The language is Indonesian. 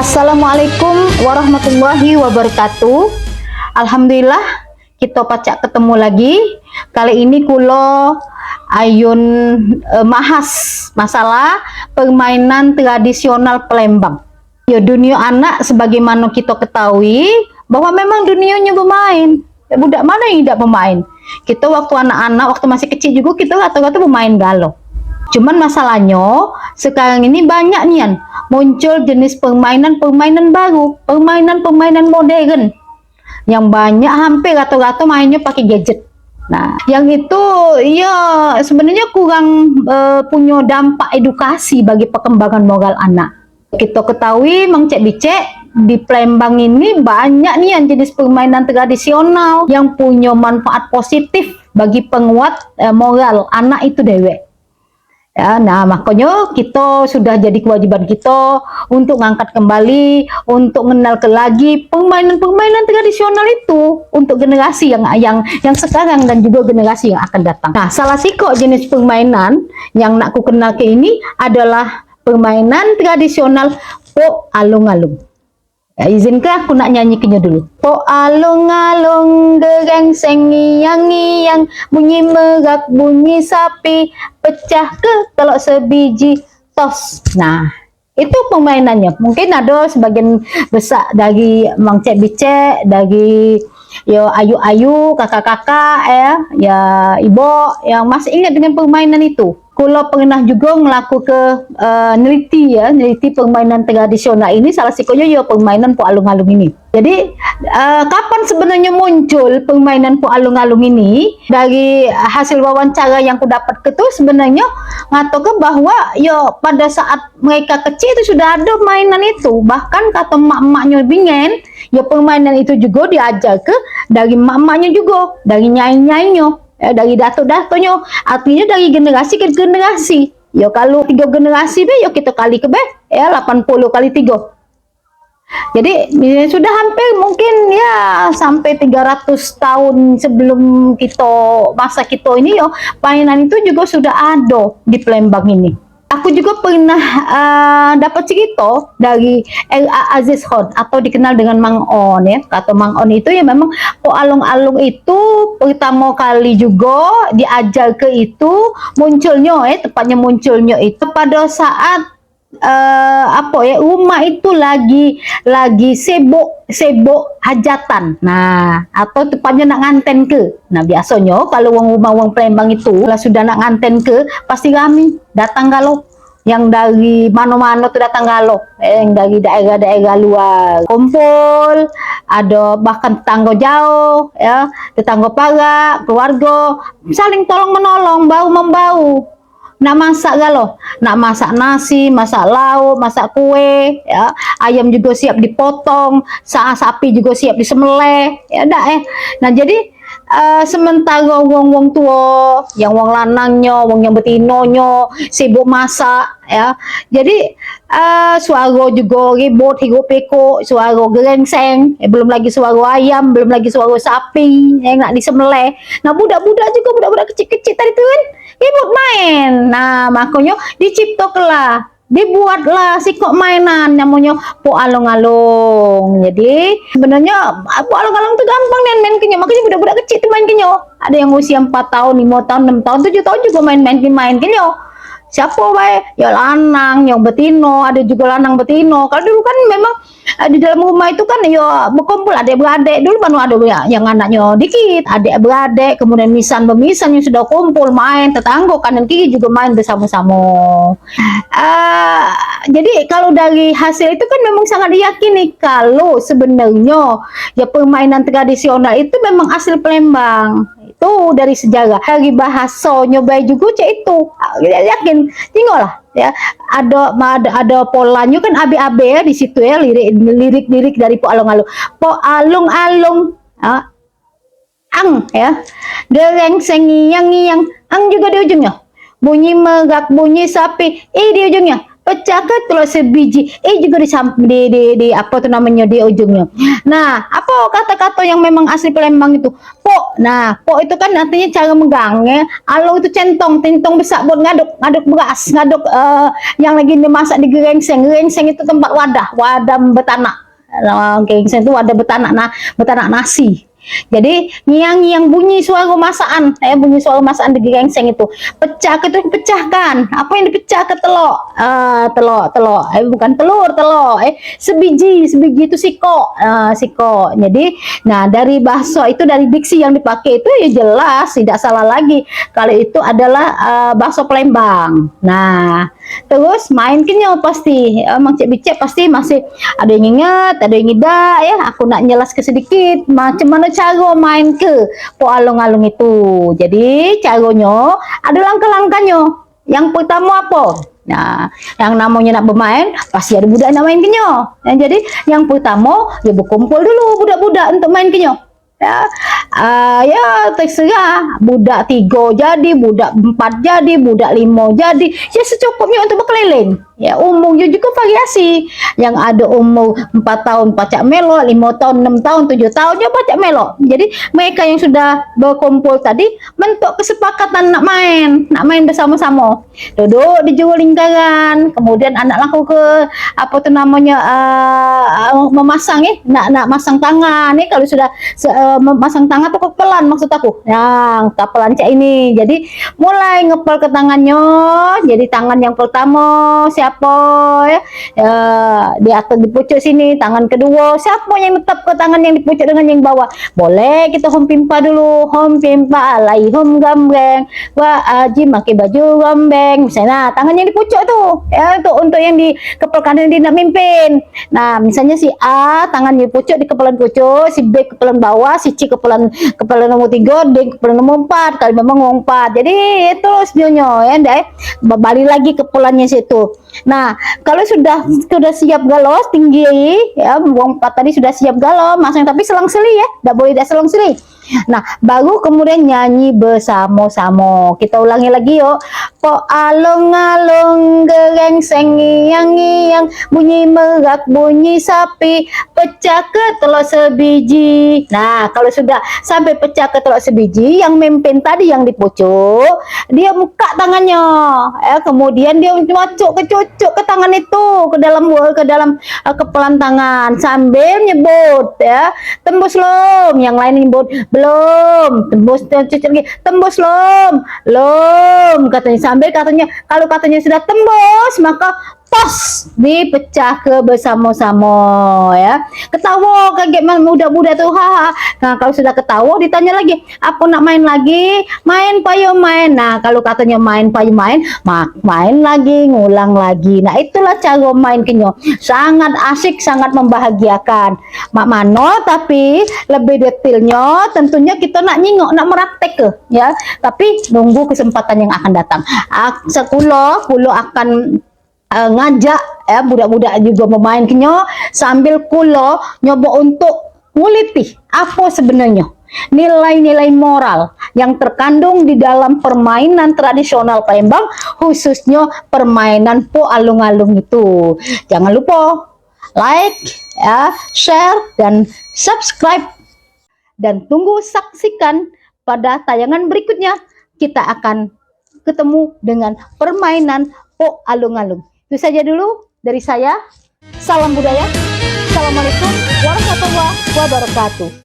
Assalamualaikum warahmatullahi wabarakatuh. Alhamdulillah kita pacak ketemu lagi. Kali ini kulo ayun mahas masalah permainan tradisional Palembang. Ya, dunia anak sebagaimana kita ketahui bahwa memang dunianya bermain. Ya, budak mana yang tidak bermain? Kita waktu anak-anak, waktu masih kecil juga kita rata-rata bermain galau. Cuman masalahnya sekarang ini banyak nih muncul jenis permainan baru, permainan modern yang banyak hampir rata-rata mainnya pakai gadget. Nah, yang itu ya sebenarnya kurang punya dampak edukasi bagi perkembangan moral anak. Kita ketahui Mang Cek Bicek di Palembang ini banyak nih yang jenis permainan tradisional yang punya manfaat positif bagi penguat moral anak itu dewek. Ya, nah makanya kita sudah jadi kewajiban kita untuk ngangkat kembali, untuk mengenalkan lagi permainan-permainan tradisional itu untuk generasi yang sekarang dan juga generasi yang akan datang. Nah, salah satu jenis permainan yang nak ku kenal ke ini adalah permainan tradisional po alung-alung. Ya, izinkan aku nak nyanyikannya dulu. Po alung-alung gerengseng ngiyang-ngiyang, bunyi merak bunyi sapi, pecah ke telok sebiji tos. Nah, itu permainannya. Mungkin ada sebagian besar dari Mang Cek Bicek, dari ya ayu-ayu, kakak-kakak ya ibu yang masih ingat dengan permainan itu. Kulo pernah juga ngelaku neliti permainan tradisional ini, salah satunya ya permainan po alung-alung ini. Jadi kapan sebenarnya muncul permainan po alung-alung ini? Dari hasil wawancara yang ku dapat itu sebenarnya ngatakan bahwa ya pada saat mereka kecil itu sudah ada mainan itu. Bahkan kata mak-maknya bingen, ya permainan itu juga diajar ke dari mak-maknya juga, dari nyai-nyainya. Dari dato-datonya, artinya dari generasi ke generasi. Ya kalau 3 generasi ya kita kali ke 80 kali 3. Jadi sudah hampir mungkin ya sampai 300 tahun sebelum masa kita ini ya mainan itu juga sudah ada di Palembang ini. Aku juga pernah dapat cerita dari R.A. Aziz Khan atau dikenal dengan Mang On ya. Kata Mang On itu ya memang po alung-alung itu pertama kali juga diajar ke itu munculnya tepatnya munculnya itu pada saat rumah itu lagi sibuk hajatan. Nah, atau tepatnya nak nganten ke. Nah, biasanya kalau wong Palembang itu lah sudah nak nganten ke pasti kami datang galau. Yang dari mana-mana tuh datang galau, yang dari daerah-daerah luar kumpul, ada bahkan tetangga jauh ya, tetangga parak, keluarga saling tolong menolong, bau membau. Nak masak galau, nak masak nasi, masak lauk, masak kue, ya, ayam juga siap dipotong, sapi juga siap disembelih, ya dah Nah jadi sementara wong tua, yang wong lanangnya, wong yang betinonya sibuk masak, ya. Jadi suara juga ribut, hirup pikuk, suara gerengseng, belum lagi suara ayam, belum lagi suara sapi yang nak disembelih. Nah budak-budak juga, budak-budak kecil-kecil tadi tu kan ribut main. Nah makanya diciptakanlah, dibuatlah kok mainan namanya po alung-alung. Jadi sebenarnya po alung-alung itu gampang main kenyo, makanya budak-budak kecil itu main kenyo. Ada yang usia 4 tahun, 5 tahun, 6 tahun, 7 tahun juga main kenyo. Siapa baik? Ya lanang, yang betino, ada juga lanang betino. Kalau dulu kan memang di dalam rumah itu kan ya berkumpul adik-beradik. Dulu baru ada yang anaknya dikit, adik-beradik, kemudian misan-bemisan yang sudah kumpul main, tetangga kanan kiri juga main bersama-sama. Jadi kalau dari hasil itu kan memang sangat diyakini kalau sebenarnya ya permainan tradisional itu memang asli Palembang. Itu dari sejarah, dari bahasa nyobai juga cek itu yakin tinggal lah ya, ada polanya kan abe-abe ya di situ ya, lirik dari po alung-alung, po alung-alung ang ya, gerengseng ngiyang-ngiyang, ang juga di ujungnya, bunyi merak bunyi sapi di ujungnya pecah ke telur sebiji, juga di apa tuh namanya di ujungnya. Nah, apa kata-kata yang memang asli Palembang itu? Pok. Nah, pok itu kan artinya cara megangnya. Alo itu centong besar buat ngaduk beras, ngaduk yang lagi dimasak di gerengseng. Gerengseng itu tempat wadah betanak. Gerengseng itu wadah betanak nasi. Jadi ngiang bunyi suara masakan, bunyi suara masakan di gerengseng itu. Pecah itu pecahkan. Apa yang dipecah ke telur? Telur. Bukan telur. Sebiji itu siko. Siko. Jadi, nah dari bahasa itu dari diksi yang dipakai itu ya jelas tidak salah lagi kalau itu adalah bahasa Palembang. Nah, terus main kenyo pasti Mang Cik Bicek pasti masih ada yang ingat, ada yang tidak ya. Aku nak nyelas ke sedikit macam mana cara main ke po alung-alung itu. Jadi caranya ada langkah-langkahnya. Yang pertama apa? Nah, yang namanya nak bermain pasti ada budak nak main kenyo. Jadi yang pertama ya berkumpul dulu budak-budak untuk main kenyo. Ya terserah budak 3 jadi, budak 4 jadi, budak 5 jadi, ya secukupnya untuk berkeliling. Ya umurnya juga variasi. Yang ada umur 4 tahun pacak melo, 5 tahun, 6 tahun, 7 tahun dia pacak melo. Jadi mereka yang sudah berkumpul tadi bentuk kesepakatan nak main bersama-sama. Duduk di juru lingkaran, kemudian anak laku ke apa tuh namanya memasang nak masang tangan kalau sudah memasang tangan tuh kepelan maksud aku. Yang kepelan cak ini. Jadi mulai ngepel ke tangannya. Jadi tangan yang pertama siapa ya, di atas di pucuk sini, tangan kedua siapa yang tetap ke tangan yang di pucuk dengan yang bawah. Boleh kita hom pimpa dulu, hom pimpa alai hom gambreng wa aji pakai baju gambeng misalnya. Tangan yang di pucuk tuh ya untuk yang di kepel kanan dia nak mimpin. Nah misalnya si A tangan di pucuk di kepelan pucuk, si B kepelan bawah, si C kepelan nomor 3, D kepelan nomor 4, kalau memang nomor 4. Jadi terus nyonya ya deh balik lagi kepelannya situ. Nah, kalau sudah siap galos tinggi ya, wong 4 tadi sudah siap galau, masang tapi selang-seli ya, tidak boleh tidak selang-seli. Nah, baru kemudian nyanyi bersama-sama. Kita ulangi lagi yuk. Po alung-alung gerengseng ngiang-ngiang, bunyi merak bunyi sapi, pecah ke telur sebiji. Nah, kalau sudah sampai pecah ke telur sebiji, yang memimpin tadi yang di pucuk, dia buka tangannya. Ya, kemudian dia cucuk ke tangan itu, ke dalam kepelan tangan sambil nyebut ya, tembus lom. Yang lain nyebut belum, tembus lom katanya, sambil kalau katanya sudah tembus maka pos dipecah ke bersama-sama ya. Ketawa kaget muda-muda tuh haha. Nah kalau sudah ketawa ditanya lagi, apa nak main lagi? Main payo main. Nah kalau katanya main payo main, main lagi, ngulang lagi. Nah itulah cara main kenyo, sangat asik, sangat membahagiakan. Mak mano tapi lebih detailnya tentunya kita nak nyingok, nak meraktek ke ya. Tapi nunggu kesempatan yang akan datang. Kulo akan ngajak ya budak-budak juga bermain kenyo sambil kulo nyoba untuk nguliti apa sebenarnya nilai-nilai moral yang terkandung di dalam permainan tradisional Palembang, khususnya permainan po alung-alung itu. Jangan lupa like ya, share dan subscribe, dan tunggu saksikan pada tayangan berikutnya. Kita akan ketemu dengan permainan po alung-alung. Itu saja dulu dari saya. Salam budaya. Assalamualaikum warahmatullahi wabarakatuh.